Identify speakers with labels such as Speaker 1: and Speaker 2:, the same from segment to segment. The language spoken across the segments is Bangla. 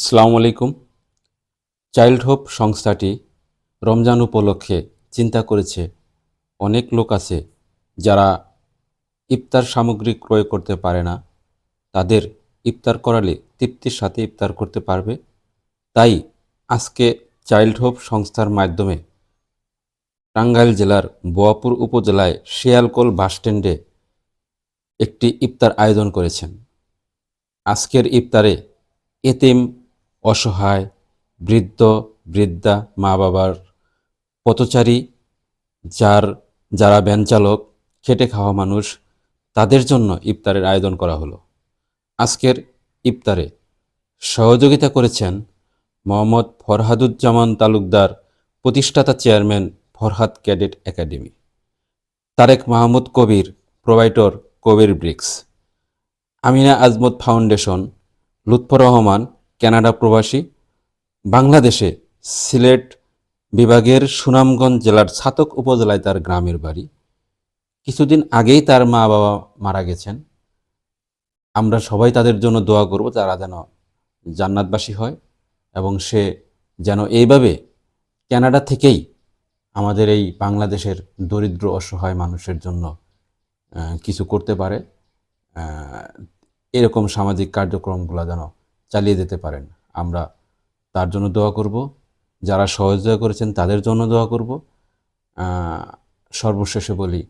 Speaker 1: আসসালামু আলাইকুম। চাইল্ড হোপ সংস্থাটি রমজান উপলক্ষে চিন্তা করেছে অনেক লোক আছে যারা ইফতার সামগ্রী ক্রয় করতে পারে না, তাদের ইফতার করালে তৃপ্তির সাথে ইফতার করতে পারবে। তাই আজকে চাইল্ড হোপ সংস্থার মাধ্যমে টাঙ্গাইল জেলার বোয়াপুর উপজেলায় শিয়ালকোল বাসস্ট্যান্ডে একটি ইফতার আয়োজন করেছেন। আজকের ইফতারে এতিম, অসহায়, বৃদ্ধ, বৃদ্ধা, মা বাবার পথচারী, যারা ভ্যান চালক, খেটে খাওয়া মানুষ, তাদের জন্য ইফতারের আয়োজন করা হলো। আজকের ইফতারে সহযোগিতা করেছেন মোহাম্মদ ফরহাদুজ্জামান তালুকদার, প্রতিষ্ঠাতা chairman Farhad cadet academy, Tarek Mahmud Kabir, provider Kabir bricks, Amina Azmat foundation, Lutfur Rahman, Canada প্রবাসী, বাংলাদেশে সিলেট বিভাগের সুনামগঞ্জ জেলার ছাতক উপজেলায় তার গ্রামের বাড়ি। কিছুদিন আগেই তার মা বাবা মারা গেছেন। আমরা সবাই তাদের জন্য দোয়া করব তারা যেন জান্নাতবাসী হয় এবং সে যেন এইভাবে কানাডা থেকেই আমাদের এই বাংলাদেশের দরিদ্র অসহায় মানুষের জন্য কিছু করতে পারে। এরকম সামাজিক কার্যক্রমগুলো যেন চালিয়ে যেতে পারেন। আমরা তার জন্য দোয়া করব, যারা সহযোগিতা করেছেন তাদের জন্য দোয়া করব। সর্বশেষে বলি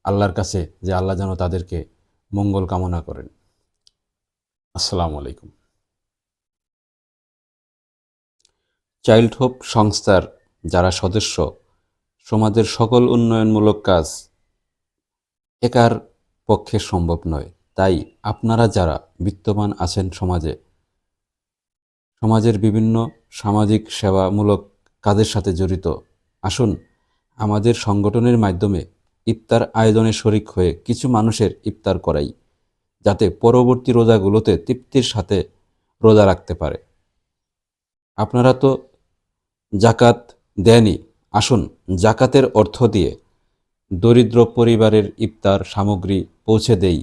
Speaker 1: আল্লাহর কাছে যে আল্লাহ যেন তাদেরকে মঙ্গল কামনা করেন। আসসালামু আলাইকুম। চাইল্ড হোপ সংস্থার যারা সদস্য, সমাজের সকল উন্নয়নমূলক কাজ একার পক্ষে সম্ভব নয়। তাই আপনারা যারা বিত্তবান আছেন সমাজের বিভিন্ন সামাজিক সেবামূলক কাজের সাথে জড়িত, আসুন আমাদের সংগঠনের মাধ্যমে ইফতার আয়োজনে শরিক হয়ে কিছু মানুষের ইফতার করাই, যাতে পরবর্তী রোজাগুলোতে তৃপ্তির সাথে রোজা রাখতে পারে। আপনারা তো জাকাত দেনই, আসুন জাকাতের অর্থ দিয়ে দরিদ্র পরিবারের ইফতার সামগ্রী পৌঁছে দেই।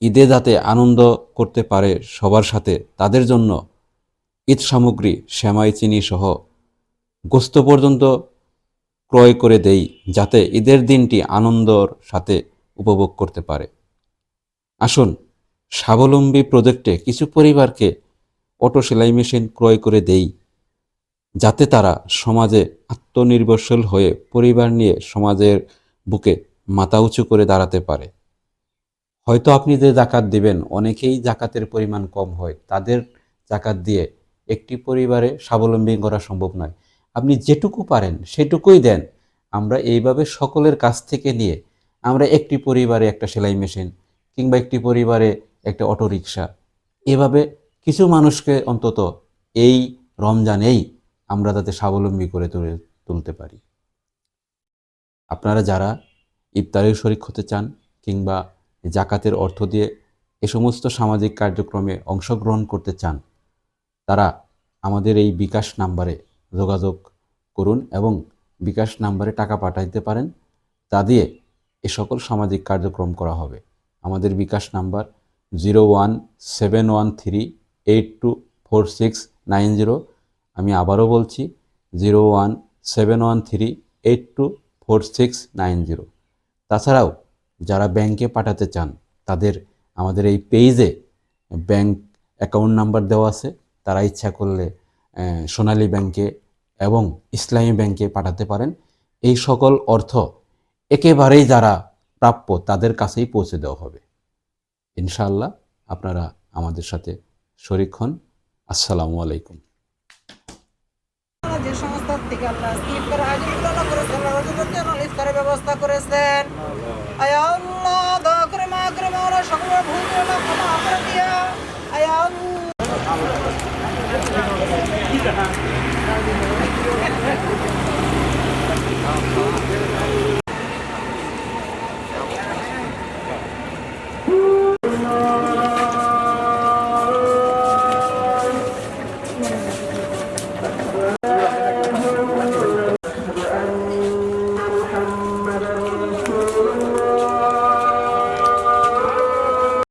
Speaker 1: ঈদে যাতে আনন্দ করতে পারে সবার সাথে, তাদের জন্য ঈদ সামগ্রী, সেমাই, চিনি সহ গোস্ত পর্যন্ত ক্রয় করে দেই, যাতে ঈদের দিনটি আনন্দর সাথে উপভোগ করতে পারে। আসুন স্বাবলম্বী প্রজেক্টে কিছু পরিবারকে অটো সেলাই মেশিন ক্রয় করে দেই, যাতে তারা সমাজে আত্মনির্ভরশীল হয়ে পরিবার নিয়ে সমাজের বুকে মাথা উঁচু করে দাঁড়াতে পারে। হয়তো আপনি যে জাকাত দিবেন, অনেকেই জাকাতের পরিমাণ কম হয়, তাদের জাকাত দিয়ে একটি পরিবারে স্বাবলম্বী করা সম্ভব নয়। আপনি যেটুকু পারেন সেটুকুই দেন। আমরা এইভাবে সকলের কাছ থেকে নিয়ে আমরা একটি পরিবারে একটা সেলাই মেশিন কিংবা একটি পরিবারে একটা অটোরিকশা, এভাবে কিছু মানুষকে অন্তত এই রমজানেই আমরা তাতে স্বাবলম্বী করে তুলতে পারি। আপনারা যারা ইফতারের শরিক হতে চান কিংবা জাকাতের অর্থ দিয়ে এ সমস্ত সামাজিক কার্যক্রমে অংশগ্রহণ করতে চান, তারা আমাদের এই বিকাশ নাম্বারে যোগাযোগ করুন এবং বিকাশ নাম্বারে টাকা পাঠাইতে পারেন। তা দিয়ে এ সকল সামাজিক কার্যক্রম করা হবে। আমাদের বিকাশ নাম্বার 0171382469 আমি আবারও বলছি 0171382469। তাছাড়াও যারা ব্যাংকে পাঠাতে চান, তাদের আমাদের এই পেজে ব্যাংক অ্যাকাউন্ট নাম্বার দেওয়া আছে। তারা ইচ্ছা করলে সোনালী ব্যাংকে এবং ইসলামী ব্যাংকে পাঠাতে পারেন। এই সকল অর্থ একেবারেই যারা প্রাপ্য তাদের কাছেই পৌঁছে দেওয়া হবে। ইনশাআল্লাহ আপনারা আমাদের সাথে শরিক হন। আসসালামু আলাইকুম।
Speaker 2: যে সংস্থা থেকে আল্লাহ ইফতার আয়োজন করেছেন, রোজার জন্য ইফতারের ব্যবস্থা করেছেন, আয়া আল্লাহ দয়া করে মা করে মাওলা সকলের ভুল ক্ষমা করে দিয়া, আয়া